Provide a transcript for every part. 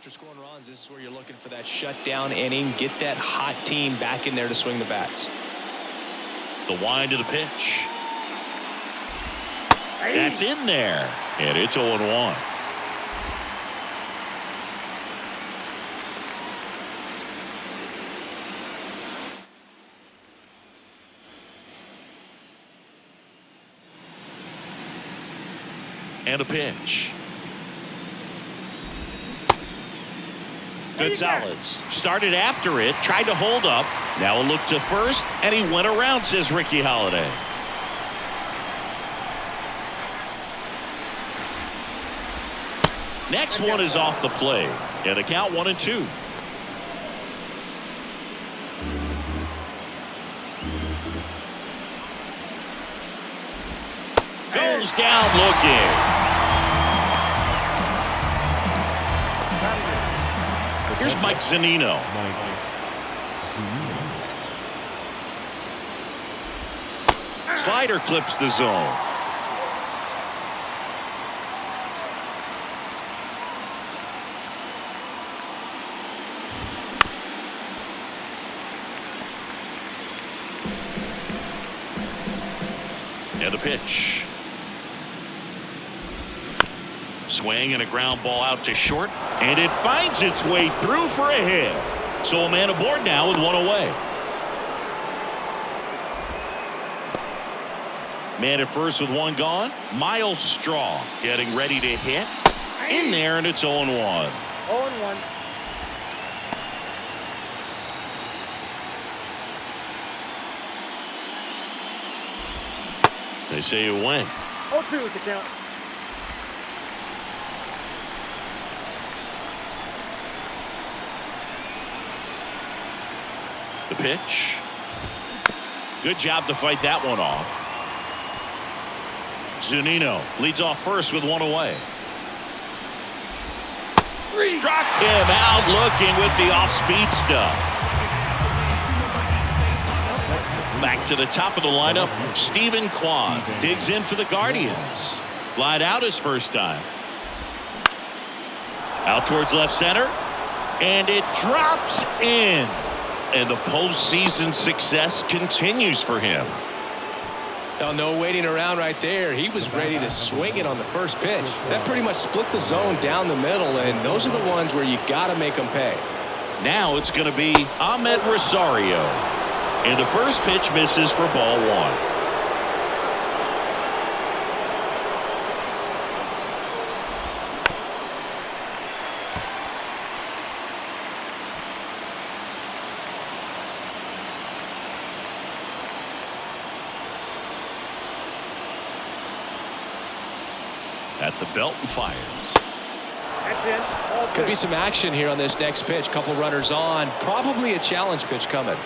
After scoring runs, this is where you're looking for that shutdown inning. Get that hot team back in there to swing the bats. The wind of the pitch. That's in there. And it's 0-1. And a pitch. Gonzalez started after it, tried to hold up. Now a look to first, and he went around, says Ricky Holiday. Next one is off the plate, and a count 1-2. Goes down looking. Here's Mike Zunino. Slider clips the zone. And the pitch. Swing and a ground ball out to short, and it finds its way through for a hit. So a man aboard now with one away. Man at first with one gone. Miles Straw getting ready to hit. In there, and it's 0-1. 0-1. They say you win. 0-2 is the count. The pitch. Good job to fight that one off. Zunino leads off first with one away. Struck him out looking with the off-speed stuff. Back to the top of the lineup. Stephen Kwan digs in for the Guardians. Flied out his first time. Out towards left center. And it drops in. And the postseason success continues for him. Oh, no waiting around right there. He was ready to swing it on the first pitch. That pretty much split the zone down the middle, and those are the ones where you got to make them pay. Now it's going to be Ahmed Rosario. And the first pitch misses for ball one. At the belt and fires. That's in. Could be some action here on this next pitch. Couple runners on. Probably a challenge pitch coming.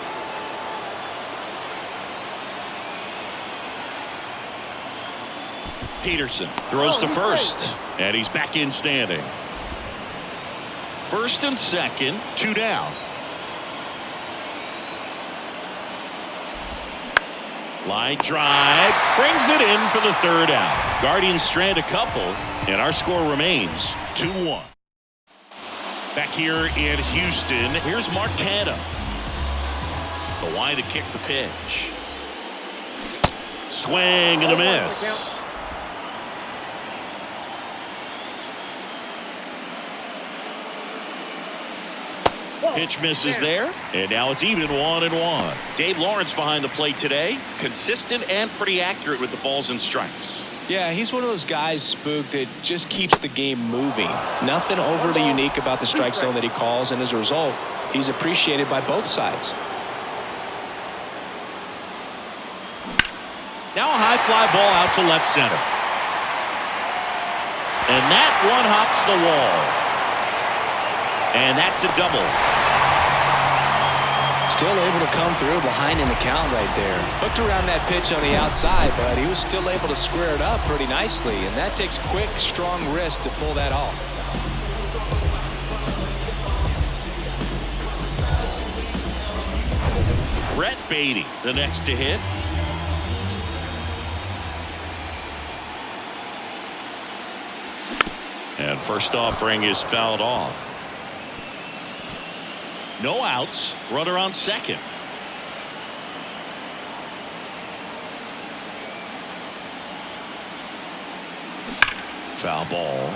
Peterson throws to first. And he's back in standing. First and second, 2 down. Line drive brings it in for the third out. Guardians strand a couple, and our score remains 2-1. Back here in Houston, here's Mark Canha. The wide to kick the pitch. Swing and a miss. Pitch misses there, and now it's even 1-1. Dave Lawrence behind the plate today. Consistent and pretty accurate with the balls and strikes. Yeah, he's one of those guys, Spook, that just keeps the game moving. Nothing overly unique about the strike zone that he calls, and as a result, he's appreciated by both sides. Now a high fly ball out to left center. And that one hops the wall. And that's a double. Still able to come through behind in the count right there. Hooked around that pitch on the outside, but he was still able to square it up pretty nicely. And that takes quick, strong wrist to pull that off. Brett Beatty, the next to hit. And first offering is fouled off. No outs. Runner on second. Foul ball.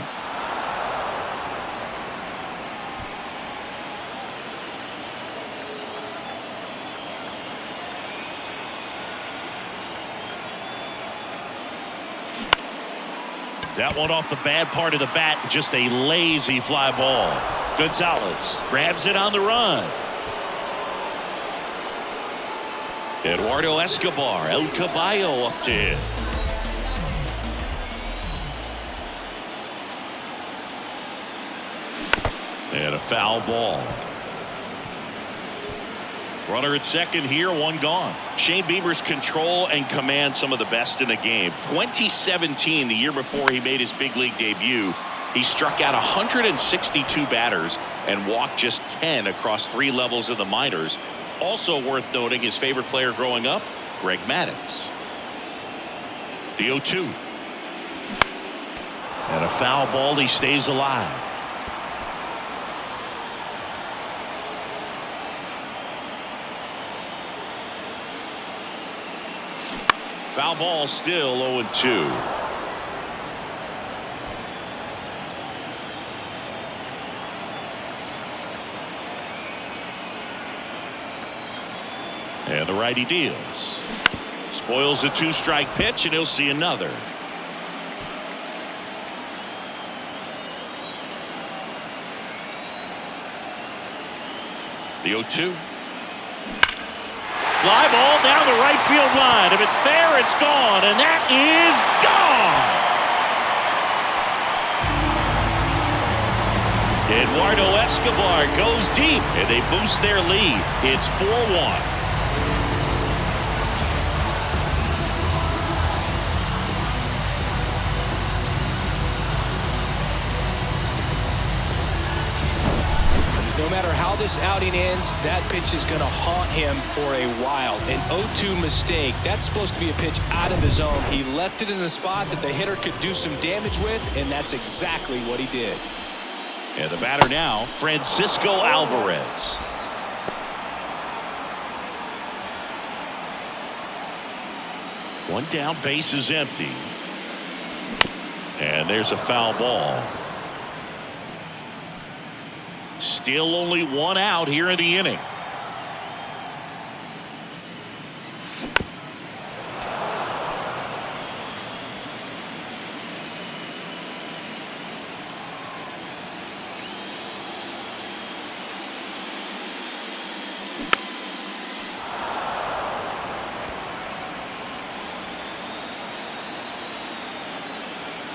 That one off the bad part of the bat. Just a lazy fly ball. Gonzalez grabs it on the run. Eduardo Escobar, El Caballo up to him. And a foul ball. Runner at second here, one gone. Shane Bieber's control and command some of the best in the game. 2017, the year before he made his big league debut, he struck out 162 batters and walked just 10 across 3 levels of the minors. Also worth noting, his favorite player growing up, Greg Maddux. The 0-2. And a foul ball, he stays alive. Foul ball, still 0-2. And the righty deals. Spoils the 2-strike pitch, and he'll see another. The 0-2. Fly ball down the right field line. If it's fair, it's gone, and that is gone. Eduardo Escobar goes deep, and they boost their lead. It's 4-1. No matter how this outing ends, that pitch is going to haunt him for a while. An 0-2 mistake. That's supposed to be a pitch out of the zone. He left it in the spot that the hitter could do some damage with, and that's exactly what he did. And the batter now, Francisco Alvarez. One down, base is empty. And there's a foul ball. Still only one out here in the inning.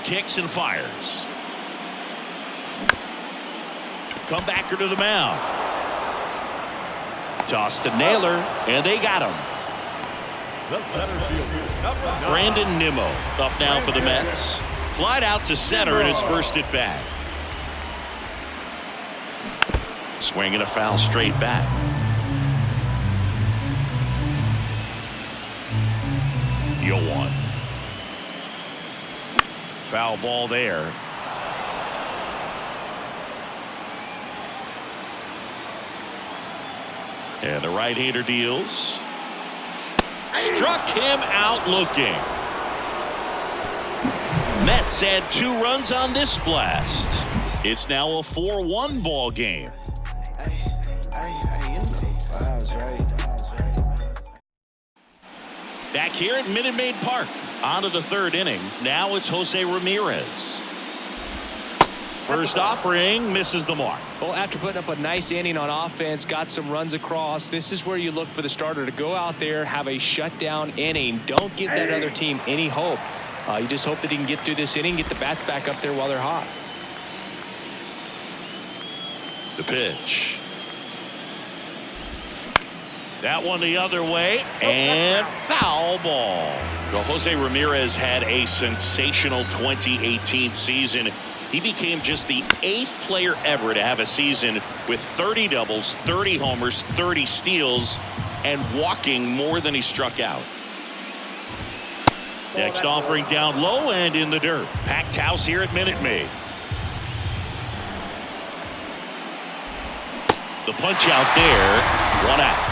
Kicks and fires. Comebacker to the mound. Toss to Naylor, and they got him. Brandon Nimmo up now for the Mets. Flied out to center in his first at bat. Swinging a foul straight back. Yo one. Foul ball there. And the right-hander deals. Struck him out looking. Mets add 2 runs on this blast. It's now a 4-1 ball game. Back here at Minute Maid Park. On to the 3rd inning. Now it's Jose Ramirez. First offering misses the mark. Well, after putting up a nice inning on offense, got some runs across, this is where you look for the starter to go out there, have a shutdown inning. Don't give that other team any hope. You just hope that he can get through this inning, get the bats back up there while they're hot. The pitch. That one the other way, and foul ball. Well, Jose Ramirez had a sensational 2018 season. He became just the 8th player ever to have a season with 30 doubles, 30 homers, 30 steals, and walking more than he struck out. Next offering down low and in the dirt. Packed house here at Minute Maid. The punch out there. 1 out.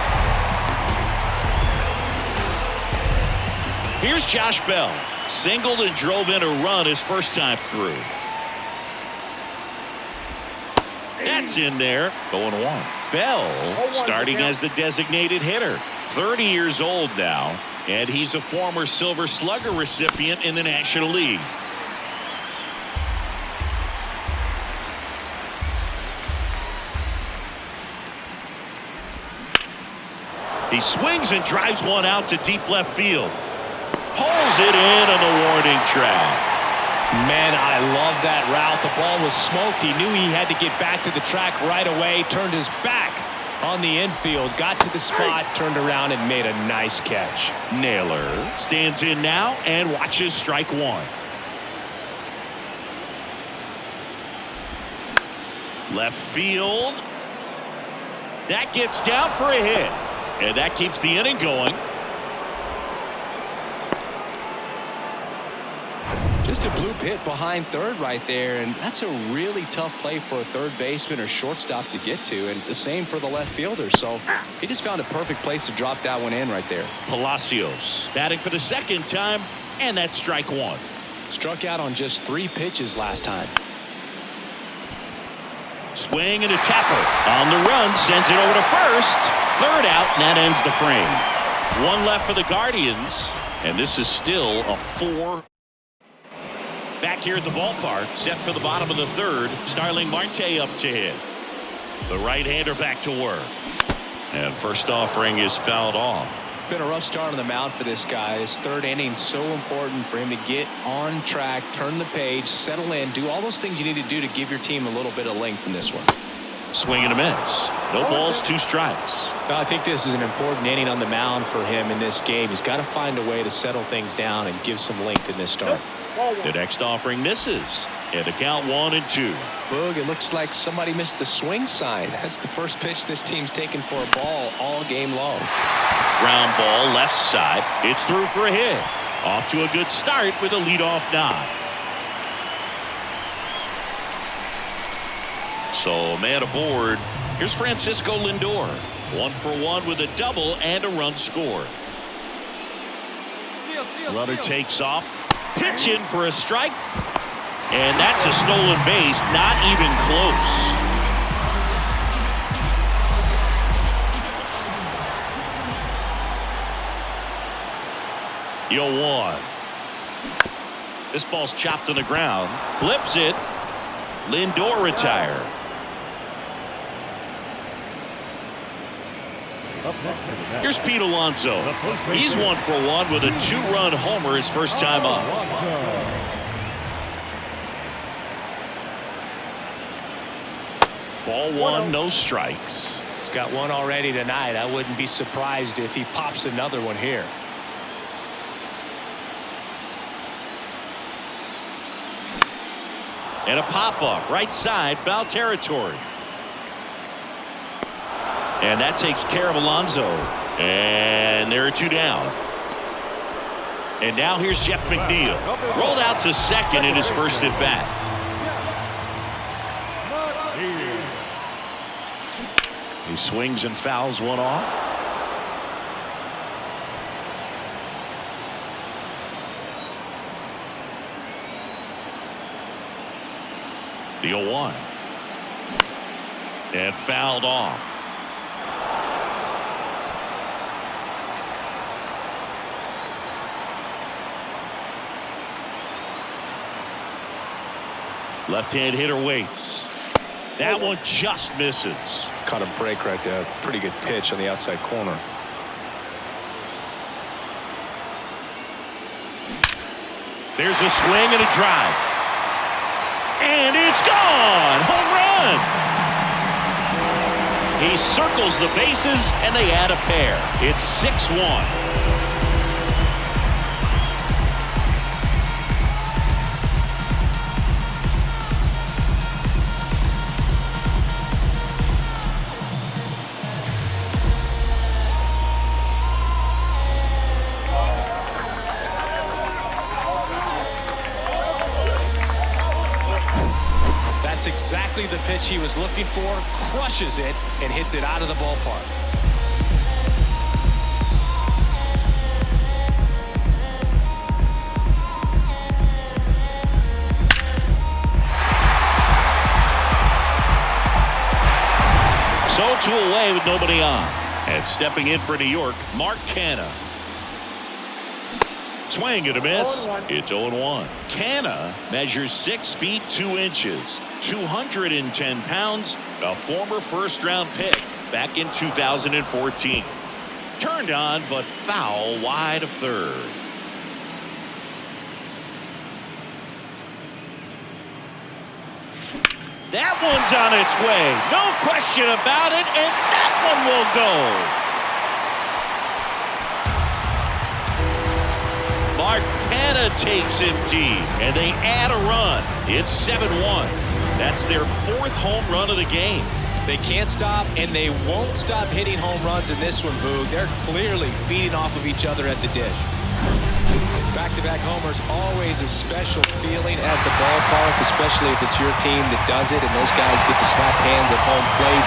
Here's Josh Bell. Singled and drove in a run his first time through. That's in there. 0-1. Bell starting as the designated hitter. 30 years old now, and he's a former Silver Slugger recipient in the National League. He swings and drives one out to deep left field. Pulls it in on the warning track. Man, I love that route. The ball was smoked. He knew he had to get back to the track right away. Turned his back on the infield. Got to the spot, turned around, and made a nice catch. Naylor stands in now and watches strike one. Left field. That gets down for a hit. And that keeps the inning going. Just a bloop hit behind third right there, and that's a really tough play for a third baseman or shortstop to get to, and the same for the left fielder. So he just found a perfect place to drop that one in right there. Palacios batting for the second time, and that's strike one. Struck out on just 3 pitches last time. Swing and a tapper on the run, sends it over to first. Third out, and that ends the frame. 1 left for the Guardians, and this is still a 4. Back here at the ballpark, set for the bottom of the third. Starling Marte up to hit. The right-hander back to work. And first offering is fouled off. Been a rough start on the mound for this guy. This third inning so important for him to get on track, turn the page, settle in, do all those things you need to do to give your team a little bit of length in this one. Swing and a miss. No balls, 2 strikes. I think this is an important inning on the mound for him in this game. He's got to find a way to settle things down and give some length in this start. The next offering misses. And the count 1-2. Boog, it looks like somebody missed the swing sign. That's the first pitch this team's taken for a ball all game long. Ground ball left side. It's through for a hit. Off to a good start with a leadoff nod. So man aboard. Here's Francisco Lindor. 1 for 1 with a double and a run scored. Runner takes off. Pitch in for a strike. And that's a stolen base. Not even close. The 0-1. This ball's chopped on the ground. Flips it. Lindor retired. Here's Pete Alonso. He's 1 for 1 with a 2-run homer his first time up. Ball 1, no strikes. He's got one already tonight. I wouldn't be surprised if he pops another one here. And a pop-up right side, foul territory. And that takes care of Alonso. And there are 2 down. And now here's Jeff McNeil. Rolled out to second in his first at bat. He swings and fouls one off. The 0-1. And fouled off. Left-hand hitter waits. That one just misses. Caught a break right there. Pretty good pitch on the outside corner. There's a swing and a drive. And it's gone! Home run! He circles the bases and they add a pair. It's 6-1. That's exactly the pitch he was looking for, crushes it, and hits it out of the ballpark. So 2 away with nobody on. And stepping in for New York, Mark Canha. Swing and a miss. 0-1. It's 0-1. Canha measures 6 feet 2 inches, 210 pounds, a former first-round pick back in 2014. Turned on, but foul wide of third. That one's on its way. No question about it, and that one will go. Mark Canha takes him deep, and they add a run. It's 7-1. That's their 4th home run of the game. They can't stop, and they won't stop hitting home runs in this one, Boog. They're clearly feeding off of each other at the dish. Back-to-back homers, always a special feeling at the ballpark, especially if it's your team that does it and those guys get to slap hands at home plate.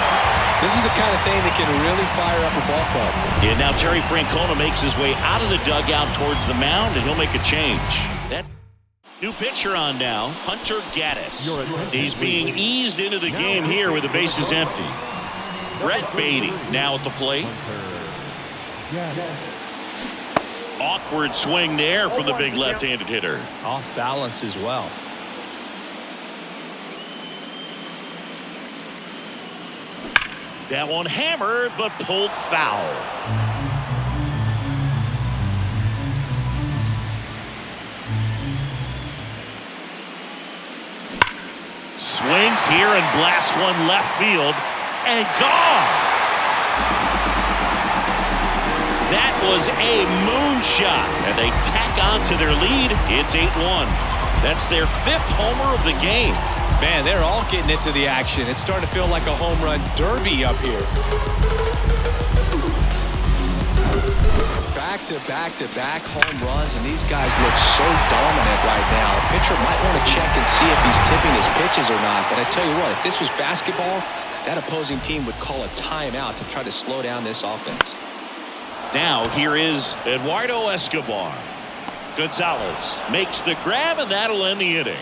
This is the kind of thing that can really fire up a ball club. Yeah, now Terry Francona makes his way out of the dugout towards the mound, and he'll make a change. That's new pitcher on now, Hunter Gaddis. He's being eased into the game here with the bases empty. Brett Beatty now at the plate. Awkward swing there from the big left-handed hitter. Off balance as well. That one hammered, but pulled foul. Swings here and blasts one left field and gone. That was a moonshot, and they tack on to their lead. It's 8-1. That's their 5th homer of the game. Man, they're all getting into the action. It's starting to feel like a home run derby up here. Back-to-back-to-back home runs, and these guys look so dominant right now. A pitcher might want to check and see if he's tipping his pitches or not. But I tell you what, if this was basketball, that opposing team would call a timeout to try to slow down this offense. Now here is Eduardo Escobar. Gonzalez makes the grab, and that'll end the inning.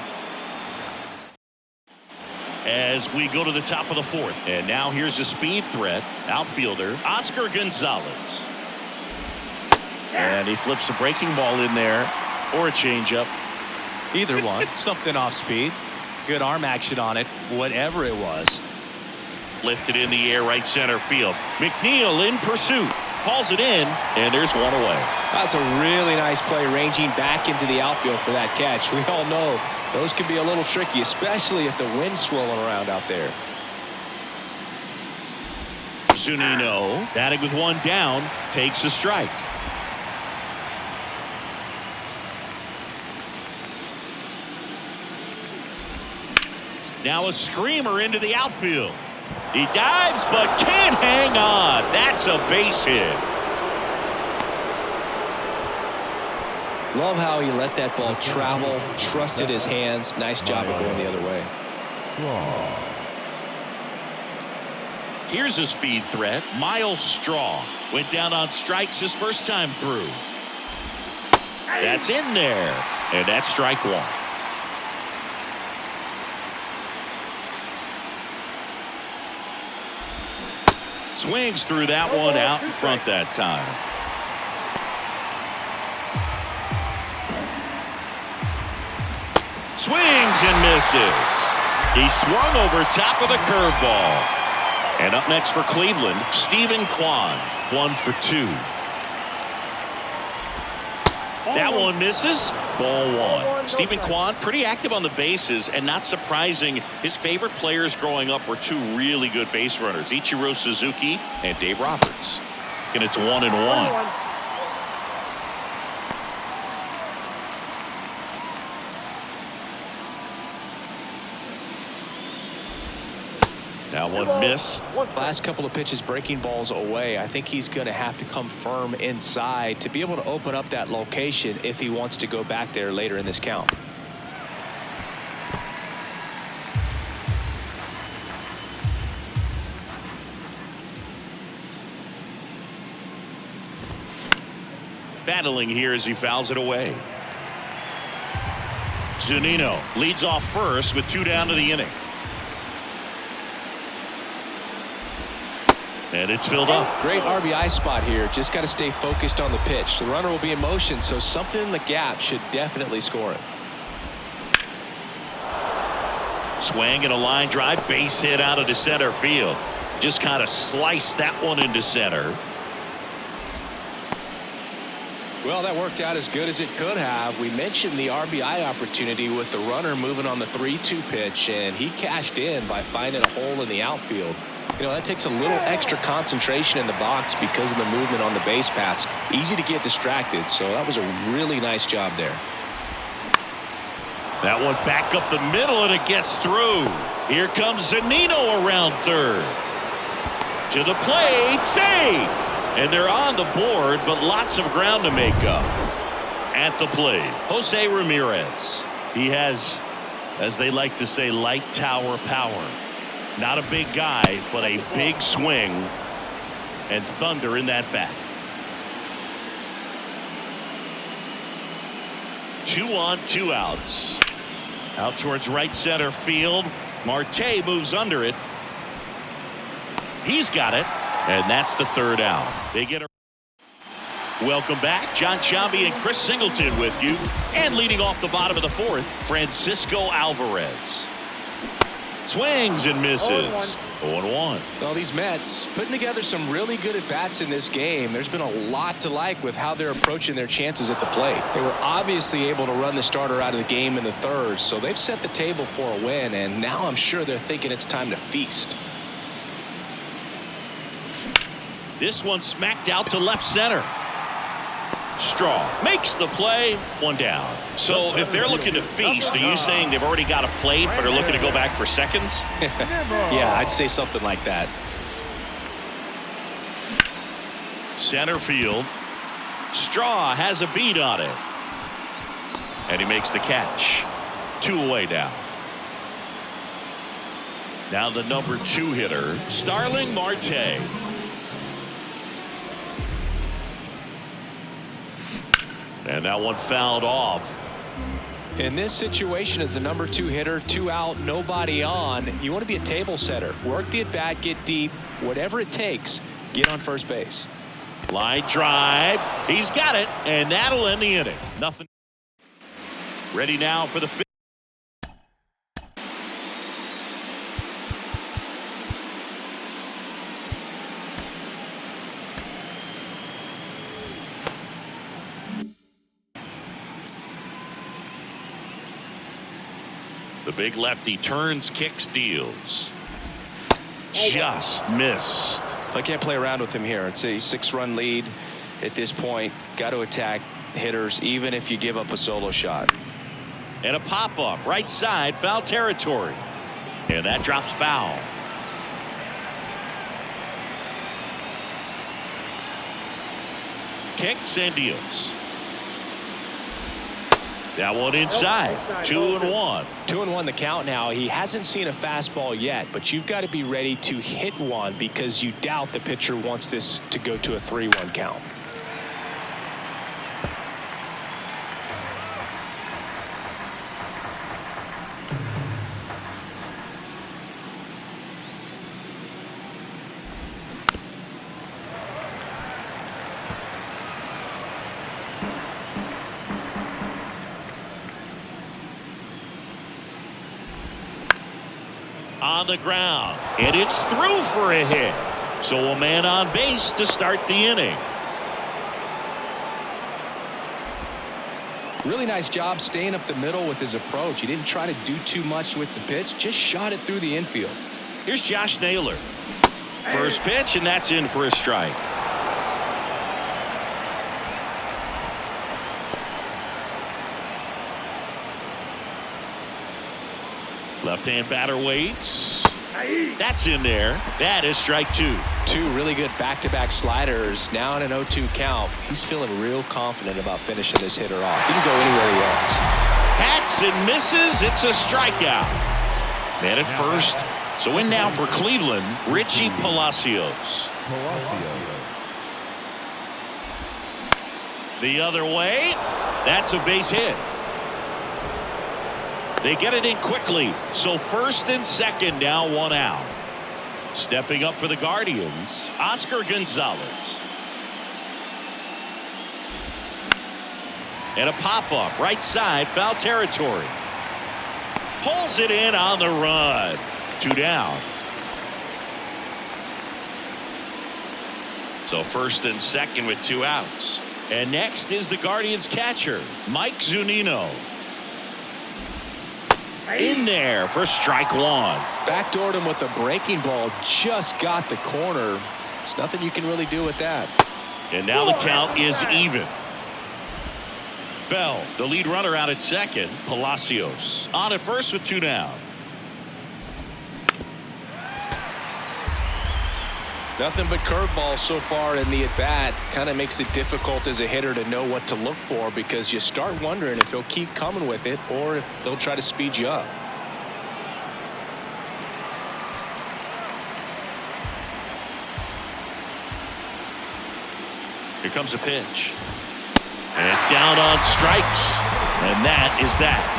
As we go to the top of the 4th, and now here's a speed threat, outfielder Oscar Gonzalez. And he flips a breaking ball in there, or a changeup. Either one, something off speed. Good arm action on it, whatever it was. Lifted in the air, right center field. McNeil in pursuit. Hauls it in, and there's one away. That's a really nice play, ranging back into the outfield for that catch. We all know those can be a little tricky, especially if the wind's swirling around out there. Zunino, batting with one down, takes a strike. Now a screamer into the outfield. He dives but can't hang on. That's a base hit. Love how he let that ball travel, trusted his hands. Nice job of going the other way. Here's a speed threat. Miles Straw went down on strikes his first time through. That's in there, and that's strike 1. Swings through that one, out in front that time. Swings and misses. He swung over top of the curveball. And up next for Cleveland, Stephen Kwan, 1 for 2. That one misses. Ball 1. Stephen Kwan pretty active on the bases, and not surprising, his favorite players growing up were 2 really good base runners, Ichiro Suzuki and Dave Roberts. And it's 1-1. That one missed. Last couple of pitches breaking balls away. I think he's going to have to come firm inside to be able to open up that location if he wants to go back there later in this count. battling here as he fouls it away. Zunino leads off first with 2 down to the inning. And it's filled up. Great RBI spot here. Just got to stay focused on the pitch. The runner will be in motion, so something in the gap should definitely score it. Swing and a line drive, base hit out into center field. Just kind of sliced that one into center. Well, that worked out as good as it could have. We mentioned the RBI opportunity with the runner moving on the 3-2 pitch, and he cashed in by finding a hole in the outfield. You know, that takes a little extra concentration in the box because of the movement on the base paths. Easy to get distracted, so that was a really nice job there. That one back up the middle, and it gets through. Here comes Zunino around third. To the plate, save! And they're on the board, but lots of ground to make up. At the plate, Jose Ramirez. He has, as they like to say, light tower power. Not a big guy, but a big swing and thunder in that bat. 2 on, 2 outs. Out towards right center field. Marte moves under it. He's got it, and that's the 3rd out. They get a welcome back. John Chambi and Chris Singleton with you, and leading off the bottom of the 4th, Francisco Alvarez. Swings and misses. 0-1. Well, these Mets putting together some really good at-bats in this game. There's been a lot to like with how they're approaching their chances at the plate. They were obviously able to run the starter out of the game in the 3rd, so they've set the table for a win, and now I'm sure they're thinking it's time to feast. This one smacked out to left center. Straw makes the play. 1 down. So if they're looking to feast, are you saying they've already got a plate but are looking to go back for seconds? Yeah, I'd say something like that. Center field. Straw has a beat on it. And he makes the catch. 2 away now. Now the number 2 hitter, Starling Marte. And that one fouled off. In this situation, as the number 2 hitter, 2 out, nobody on, you want to be a table setter. Work the at bat, get deep, whatever it takes, get on first base. Line drive. He's got it, and that'll end the inning. Nothing. Ready now for the 5th. The big lefty turns, kicks, deals. Just missed. I can't play around with him here. It's a 6-run lead at this point. Got to attack hitters even if you give up a solo shot. And a pop-up right side, foul territory. And that drops foul. Kicks and deals. That one inside. 2-1. 2-1 the count now. He hasn't seen a fastball yet, but you've got to be ready to hit one because you doubt the pitcher wants this to go to a 3-1 count. On the ground, and it's through for a hit. So a man on base to start the inning. Really nice job staying up the middle with his approach. He didn't try to do too much with the pitch, just shot it through the infield. Here's Josh Naylor. First pitch, and that's in for a strike. Left-hand batter waits. That's in there. That is strike 2. 2 really good back-to-back sliders. Now in an 0-2 count. He's feeling real confident about finishing this hitter off. He can go anywhere he wants. Hacks and misses. It's a strikeout. Man at first. So in now for Cleveland, Richie Palacios. The other way. That's a base hit. They get it in quickly. So first and second, now 1 out. Stepping up for the Guardians, Oscar Gonzalez. And a pop-up right side, foul territory. Pulls it in on the run. 2 down. So first and second with 2 outs. And next is the Guardians catcher, Mike Zunino. In there for strike 1. Backdoored him with a breaking ball. Just got the corner. There's nothing you can really do with that. And now the count is even. Bell, the lead runner, out at second. Palacios on at first with 2 down. Nothing but curveballs so far in the at-bat. Kind of makes it difficult as a hitter to know what to look for, because you start wondering if he'll keep coming with it or if they'll try to speed you up. Here comes a pitch. And it's down on strikes. And that is that.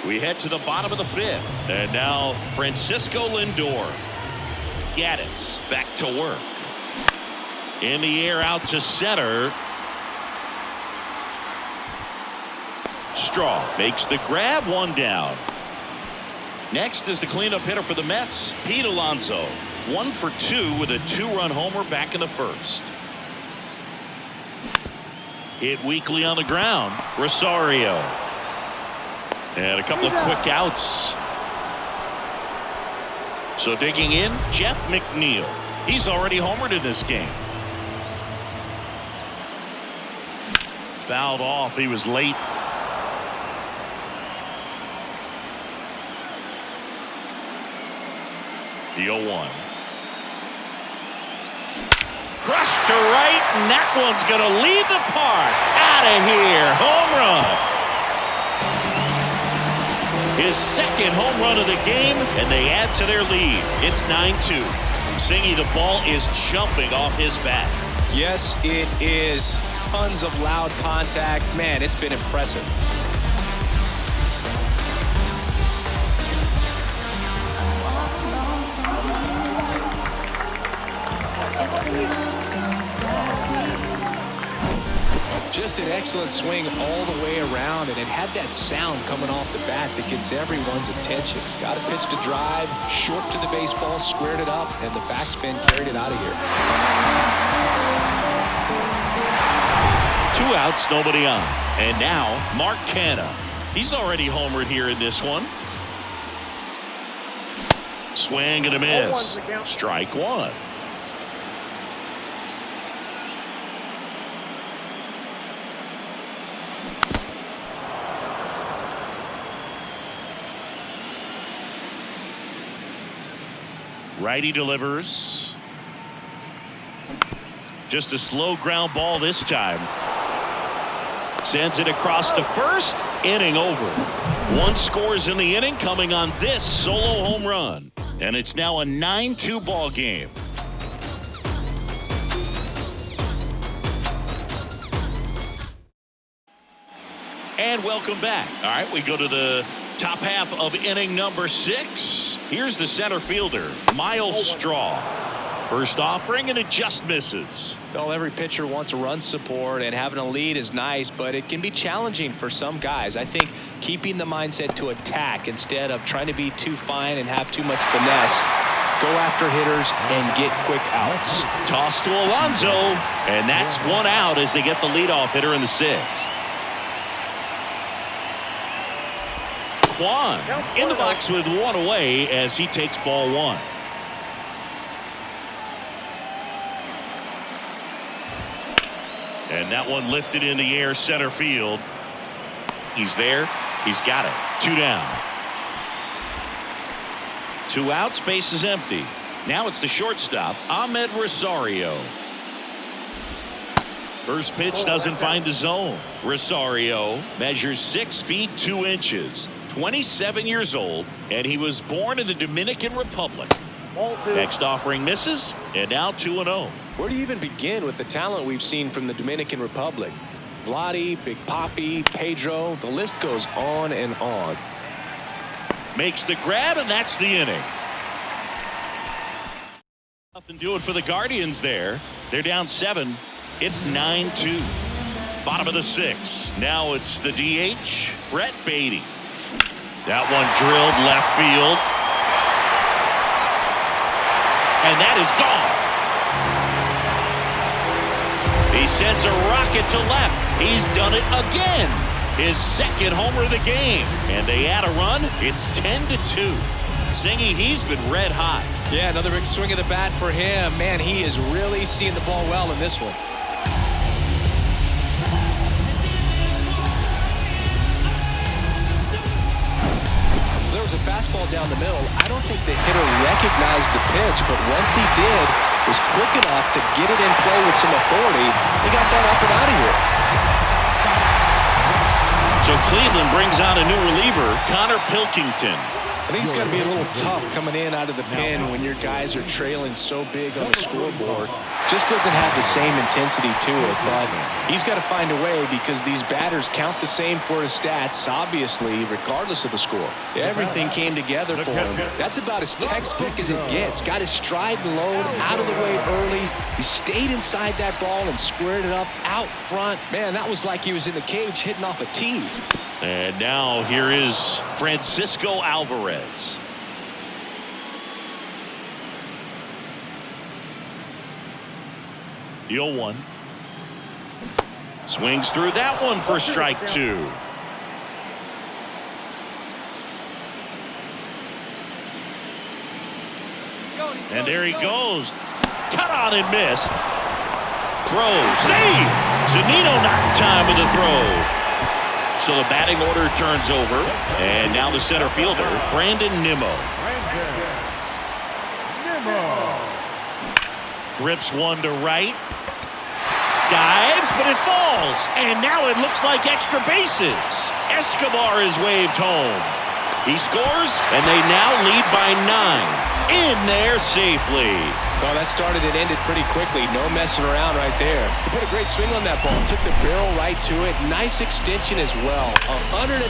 We head to the bottom of the 5th. And now Francisco Lindor. Gaddis back to work. In the air out to center. Straw makes the grab, 1 down. Next is the cleanup hitter for the Mets, Pete Alonso. 1 for 2 with a 2-run homer back in the 1st. Hit weakly on the ground. Rosario. And a couple of quick outs. So digging in, Jeff McNeil. He's already homered in this game. Fouled off. He was late. The 0-1. Crushed to right, and that one's going to lead the park. Out of here. Home run. His second home run of the game, and they add to their lead. It's 9-2. Singy, the ball is jumping off his bat. Yes, it is. Tons of loud contact. Man, it's been impressive. Just an excellent swing all the way around, and it had that sound coming off the bat that gets everyone's attention. Got a pitch to drive, short to the baseball, squared it up, and the backspin carried it out of here. 2 outs, nobody on. And now Mark Canha. He's already homered here in this one. Swing and a miss. Strike 1. Righty delivers. Just a slow ground ball this time. Sends it across the first. Inning over. 1 scores in the inning, coming on this solo home run. And it's now a 9-2 ball game. And welcome back. All right, we go to the top half of inning number 6. Here's the center fielder, Miles Straw. First offering, and it just misses. Well, every pitcher wants a run support, and having a lead is nice, but it can be challenging for some guys. I think keeping the mindset to attack instead of trying to be too fine and have too much finesse. Go after hitters and get quick outs. Toss to Alonso, and that's 1 out as they get the leadoff hitter in the 6th. Kwan in the box with 1 away as he takes ball 1. And that one lifted in the air, center field. He's there. He's got it. 2 down. 2 outs, base is empty. Now it's the shortstop, Ahmed Rosario. First pitch doesn't find the zone. Rosario measures 6 feet 2 inches, 27 years old, and he was born in the Dominican Republic. Next offering misses, and now 2-0. Where do you even begin with the talent we've seen from the Dominican Republic? Vladdy, Big Papi, Pedro, the list goes on and on. Makes the grab, and that's the inning. Nothing doing for the Guardians there. They're down 7. It's 9-2. Bottom of the 6th. Now it's the DH, Brett Beatty. That one drilled left field. And that is gone. He sends a rocket to left. He's done it again. His second homer of the game. And they add a run. It's 10-2. Singy, he's been red hot. Yeah, another big swing of the bat for him. Man, he is really seeing the ball well in this one. There was a fastball down the middle. I don't think the hitter recognized the pitch, but once he did, was quick enough to get it in play with some authority. He got that up and out of here. So Cleveland brings out a new reliever, Connor Pilkington. I think it's got to be a little tough coming in out of the pen when your guys are trailing so big on the scoreboard. Just doesn't have the same intensity to it, but he's got to find a way because these batters count the same for his stats, obviously, regardless of the score. Everything came together for him. That's about as textbook as it gets. Got his stride and load out of the way early. He stayed inside that ball and squared it up out front. Man, that was like he was in the cage hitting off a tee. And now here is Francisco Alvarez. The 0-1. Swings through that one for strike 2. And there he goes. Cut on and miss. Throw. Save. Zunino not in time with the throw. So the batting order turns over. And now the center fielder, Brandon Nimmo. Rips one to right. Dives, but it falls. And now it looks like extra bases. Escobar is waved home. He scores, and they now lead by 9. In there safely. Well, that started and ended pretty quickly. No messing around right there. He put a great swing on that ball. Took the barrel right to it. Nice extension as well. 105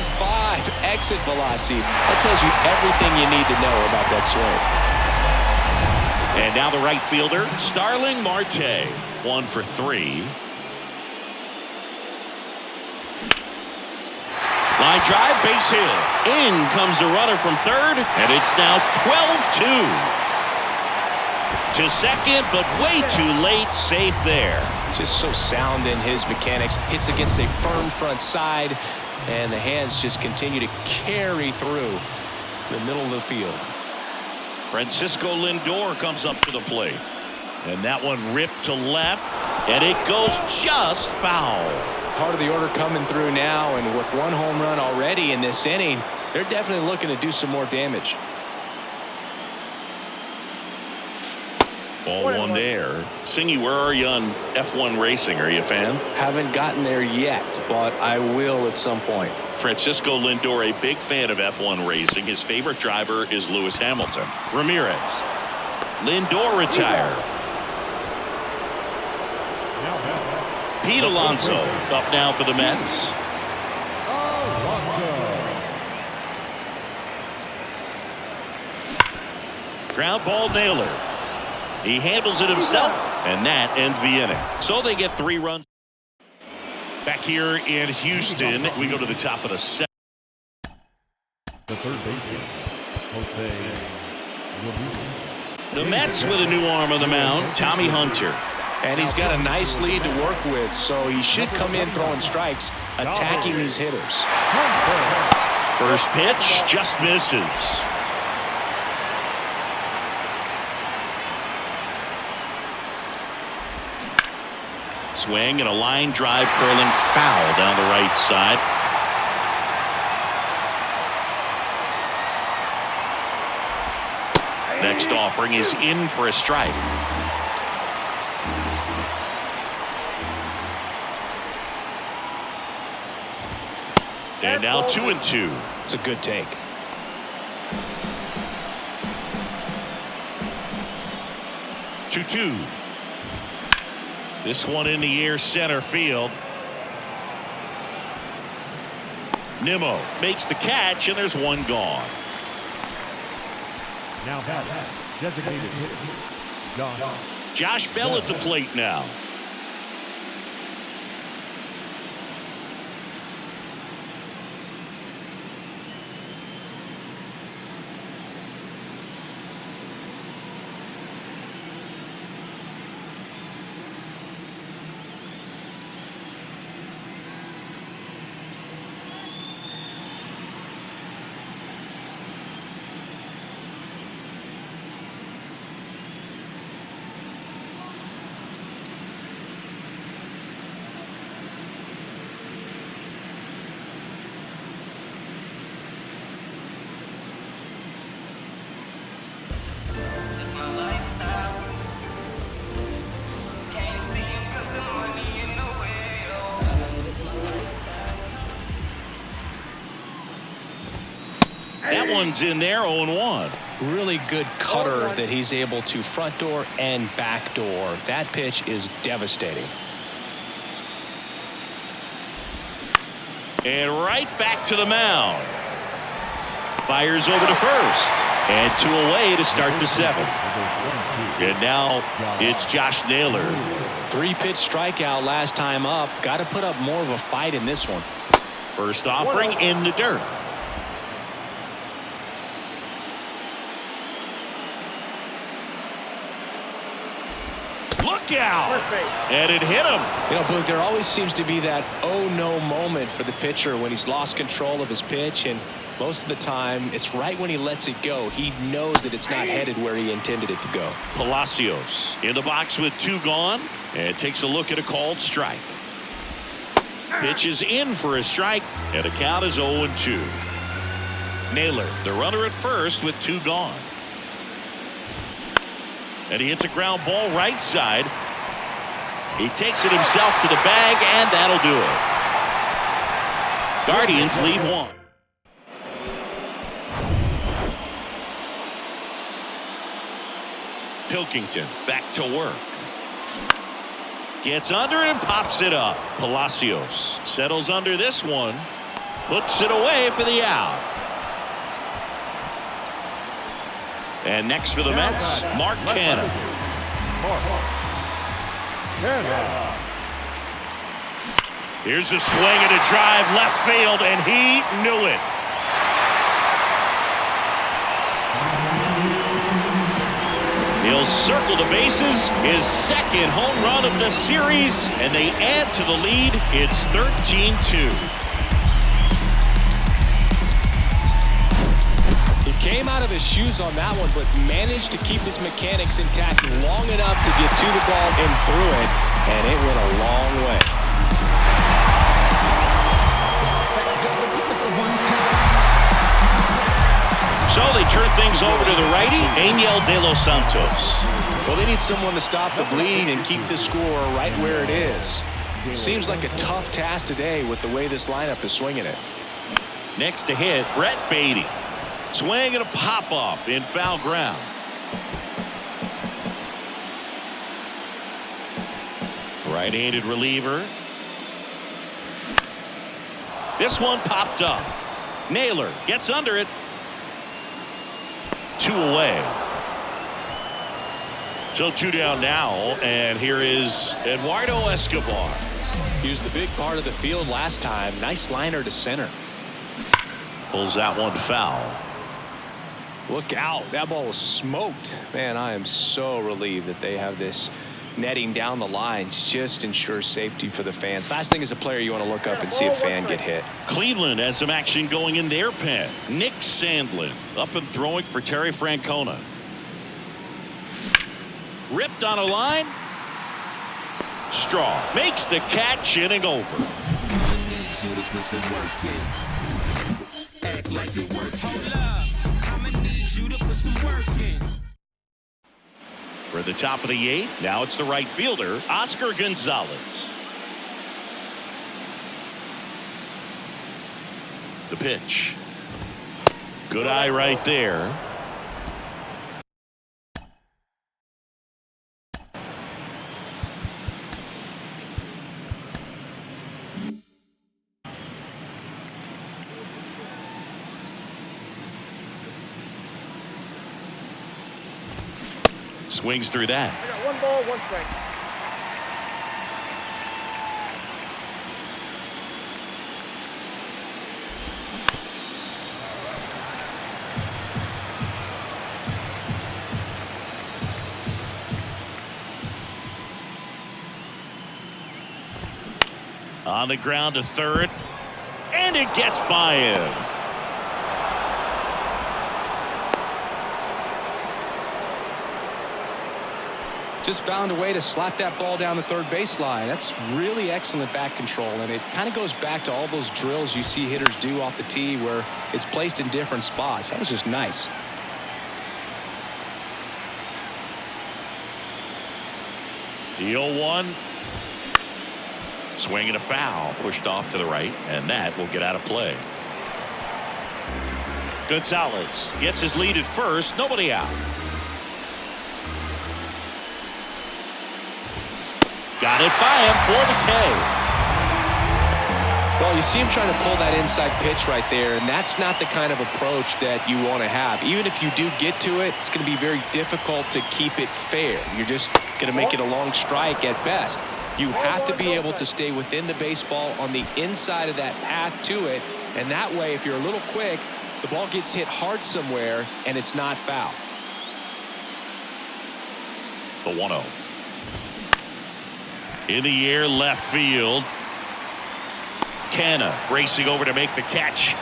exit velocity. That tells you everything you need to know about that swing. And now the right fielder, Starling Marte. 1 for 3. Line drive, base hit. In comes the runner from third, and it's now 12-2. To second, but way too late. Safe there. Just so sound in his mechanics. Hits against a firm front side, and the hands just continue to carry through the middle of the field. Francisco Lindor comes up to the plate. And that one ripped to left, and it goes just foul. Part of the order coming through now, and with one home run already in this inning, they're definitely looking to do some more damage. Ball one there. Singy, where are you on F1 racing? Are you a fan? Haven't gotten there yet, but I will at some point. Francisco Lindor, a big fan of F1 racing. His favorite driver is Lewis Hamilton. Ramirez. Lindor retired. Pete Alonso up now for the Mets. Ground ball nailer. He handles it himself, and that ends the inning. So they get 3 runs. Back here in Houston, we go to the top of the 7th. The third baseman, Jose. The Mets with a new arm on the mound, Tommy Hunter. And he's got a nice lead to work with, so he should come in throwing strikes, attacking these hitters. First pitch just misses. Swing and a line drive curling foul down the right side. Next offering is in for a strike. And now 2-2. It's a good take. This one in the air center field. Nimmo makes the catch, and there's one gone. Now batting, designated hitter, Josh Bell at the plate now. That one's in there, 0-1. Really good cutter that he's able to front door and back door. That pitch is devastating. And right back to the mound. Fires over to first. And 2 away to start the 7th. And now it's Josh Naylor. 3-pitch strikeout last time up. Got to put up more of a fight in this one. First offering in the dirt. Look out! And it hit him. You know, Boog, there always seems to be that oh no moment for the pitcher when he's lost control of his pitch, and most of the time it's right when he lets it go. He knows that it's not headed where he intended it to go. Palacios in the box with 2 gone, and takes a look at a called strike. Pitch is in for a strike, and the count is 0-2. Naylor, the runner at first with 2 gone. And he hits a ground ball right side. He takes it himself to the bag, and that'll do it. Guardians lead 1. Pilkington back to work. Gets under and pops it up. Palacios settles under this one. Puts it away for the out. And next for the Mets, Mark Canha. Here's a swing and a drive left field, and he knew it. He'll circle the bases, his 2nd home run of the series, and they add to the lead. It's 13-2. Came out of his shoes on that one, but managed to keep his mechanics intact long enough to get to the ball and through it, and it went a long way. So they turn things over to the righty, Angel De Los Santos. Well, they need someone to stop the bleeding and keep the score right where it is. Seems like a tough task today with the way this lineup is swinging it. Next to hit, Brett Beatty. Swing and a pop-up in foul ground. Right-handed reliever. This one popped up. Naylor gets under it. 2 away. So 2 down now, and here is Eduardo Escobar. He was the big part of the field last time. Nice liner to center. Pulls that one foul. Look out. That ball was smoked. Man, I am so relieved that they have this netting down the lines. Just ensures safety for the fans. Last thing as a player, you want to look up and see a fan get hit. Cleveland has some action going in their pen. Nick Sandlin up and throwing for Terry Francona. Ripped on a line. Straw makes the catch, inning over. Act like you're working. For the top of the 8th, now it's the right fielder, Oscar Gonzalez. The pitch. Good eye right there. Swings through that. I got 1 ball, 1 strike. On the ground to third, and it gets by him. Just found a way to slap that ball down the third baseline. That's really excellent back control, and it kind of goes back to all those drills you see hitters do off the tee where it's placed in different spots. That was just nice. The 0-1. Swing and a foul, pushed off to the right, and that will get out of play. Gonzalez gets his lead at first, nobody out. Got it by him for the K. Well, you see him trying to pull that inside pitch right there, and that's not the kind of approach that you want to have. Even if you do get to it, it's going to be very difficult to keep it fair. You're just going to make it a long strike at best. You have to be able to stay within the baseball on the inside of that path to it, and that way, if you're a little quick, the ball gets hit hard somewhere, and it's not foul. The 1-0. In the air, left field. Canna racing over to make the catch.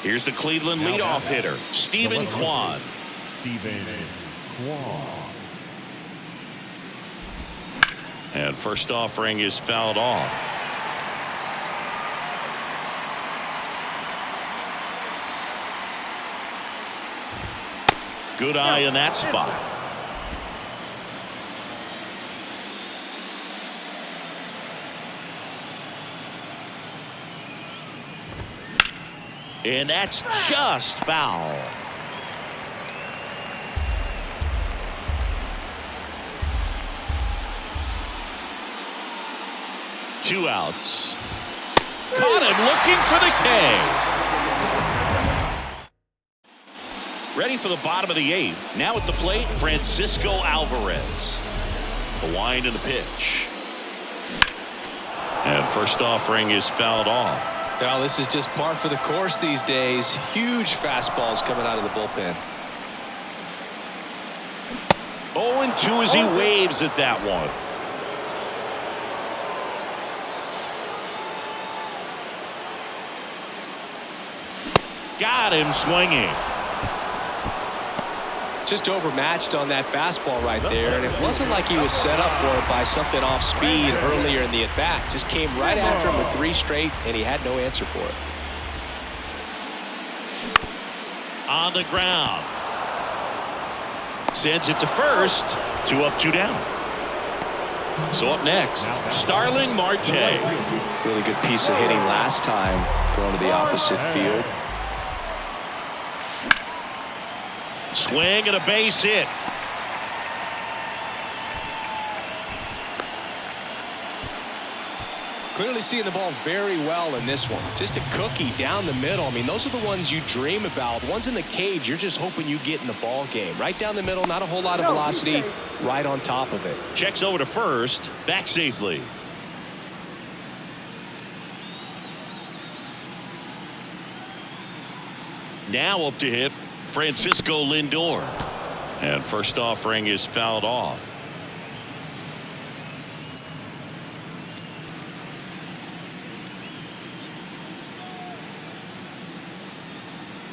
Here's the Cleveland leadoff hitter, Stephen Kwan. Stephen Kwan. And first offering is fouled off. Good eye in that spot. And that's just foul. Two outs. Caught him looking for the K. Ready for the bottom of the 8th. Now at the plate, Francisco Alvarez. The wind and the pitch. And first offering is fouled off. Well, this is just par for the course these days. Huge fastballs coming out of the bullpen. 0-2 as he waves at that one. Got him swinging. Just overmatched on that fastball right there, and it wasn't like he was set up for it by something off speed earlier in the at-bat. Just came right after him with 3 straight, and he had no answer for it. On the ground. Sends it to first. 2 up, 2 down. So up next, Starling Marte. Really good piece of hitting last time, going to the opposite field. Swing and a base hit. Clearly seeing the ball very well in this one. Just a cookie down the middle. I mean, those are the ones you dream about. Ones in the cage, you're just hoping you get in the ball game. Right down the middle, not a whole lot of velocity, right on top of it. Checks over to first, back safely. Now up to hit Francisco Lindor. And first offering is fouled off.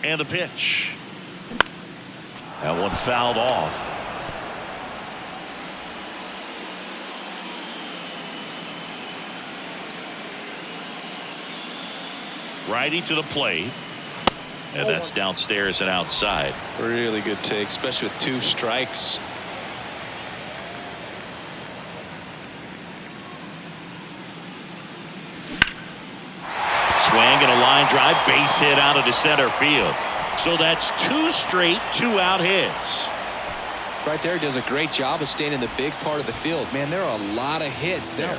And the pitch. That one fouled off. Righty to the plate. And that's downstairs and outside. Really good take, especially with 2 strikes. Swing and a line drive, base hit out of the center field. So that's 2 straight 2-out hits. Right there, does a great job of staying in the big part of the field. Man, there are a lot of hits there.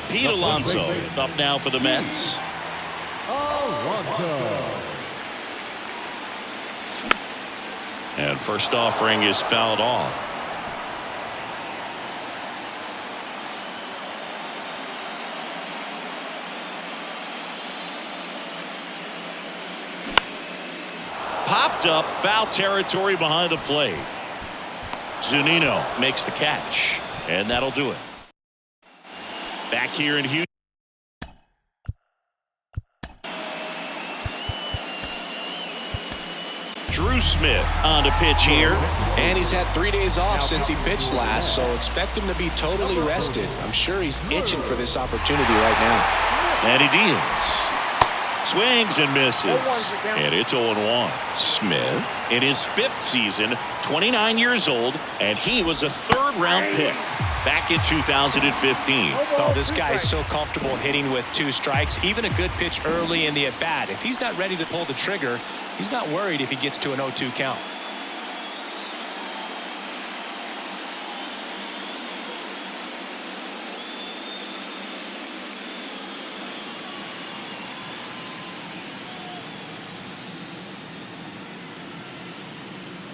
Pete Alonso up now for the Mets. Toronto. And first offering is fouled off. Popped up, foul territory behind the plate. Zunino makes the catch, and that'll do it. Back here in Houston. Drew Smith on the pitch here. And he's had 3 days off since he pitched last, so expect him to be totally rested. I'm sure he's itching for this opportunity right now. And he deals. Swings and misses. And it's 0-1. Smith in his 5th season, 29 years old, and he was a 3rd-round pick back in 2015. Oh, this guy's so comfortable hitting with 2 strikes, even a good pitch early in the at-bat. If he's not ready to pull the trigger, he's not worried if he gets to an 0-2 count.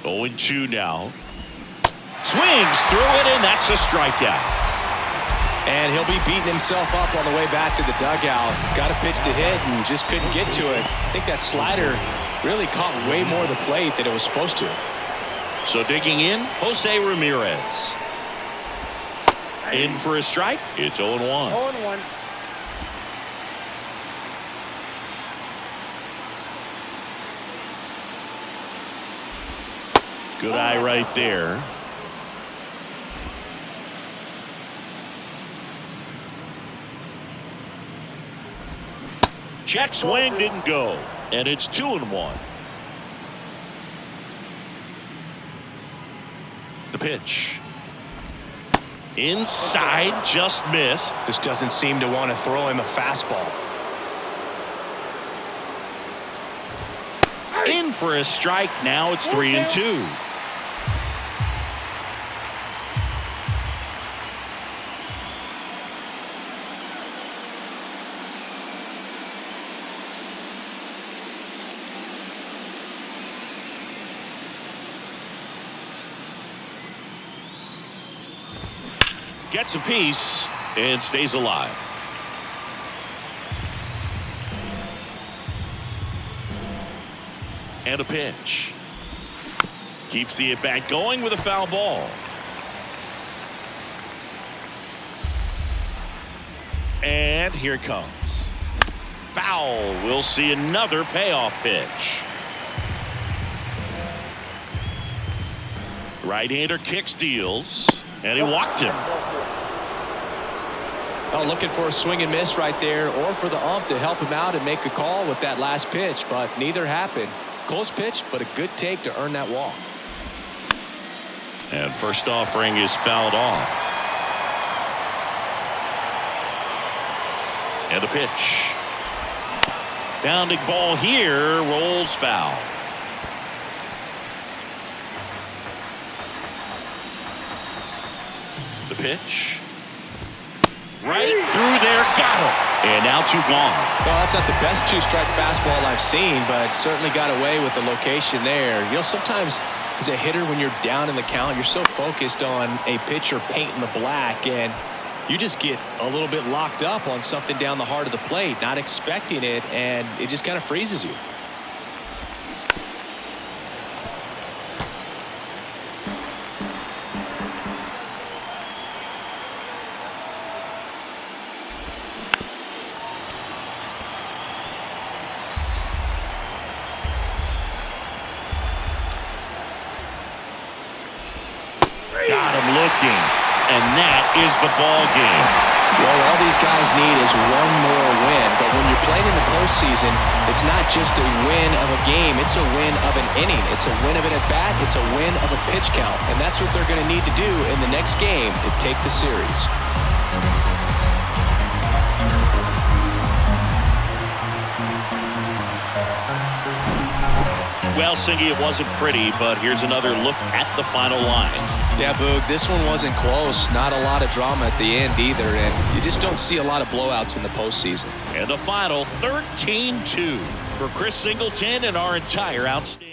Oh, 0-2 now. Swings through it, and that's a strikeout. And he'll be beating himself up on the way back to the dugout. Got a pitch to hit and just couldn't get to it. I think that slider really caught way more of the plate than it was supposed to. So digging in, Jose Ramirez. In for a strike. It's 0-1. 0-1. Good eye right there. Check swing didn't go, and it's 2-1. The pitch. Inside, just missed. Just doesn't seem to want to throw him a fastball. In for a strike. Now it's 3-2. Gets a piece and stays alive. And a pitch. Keeps the at-bat going with a foul ball. And here it comes. Foul. We'll see another payoff pitch. Right-hander kicks, deals, and he walked him. Oh, looking for a swing and miss right there, or for the ump to help him out and make a call with that last pitch, but neither happened. Close pitch, but a good take to earn that walk. And first offering is fouled off. And a pitch. Bounding ball here, rolls foul. The pitch. Right through there, got him. And now 2 gone. Well, that's not the best 2-strike fastball I've seen, but certainly got away with the location there. You know, sometimes as a hitter, when you're down in the count, you're so focused on a pitcher painting the black, and you just get a little bit locked up on something down the heart of the plate, not expecting it, and it just kind of freezes you. Got him looking, and that is the ball game. Well, all these guys need is one more win, but when you're playing in the postseason, it's not just a win of a game, it's a win of an inning. It's a win of an at-bat, it's a win of a pitch count, and that's what they're going to need to do in the next game to take the series. Well, Singy, it wasn't pretty, but here's another look at the final line. Yeah, Boog, this one wasn't close. Not a lot of drama at the end either, and you just don't see a lot of blowouts in the postseason. And the final 13-2 for Chris Singleton and our entire outstanding.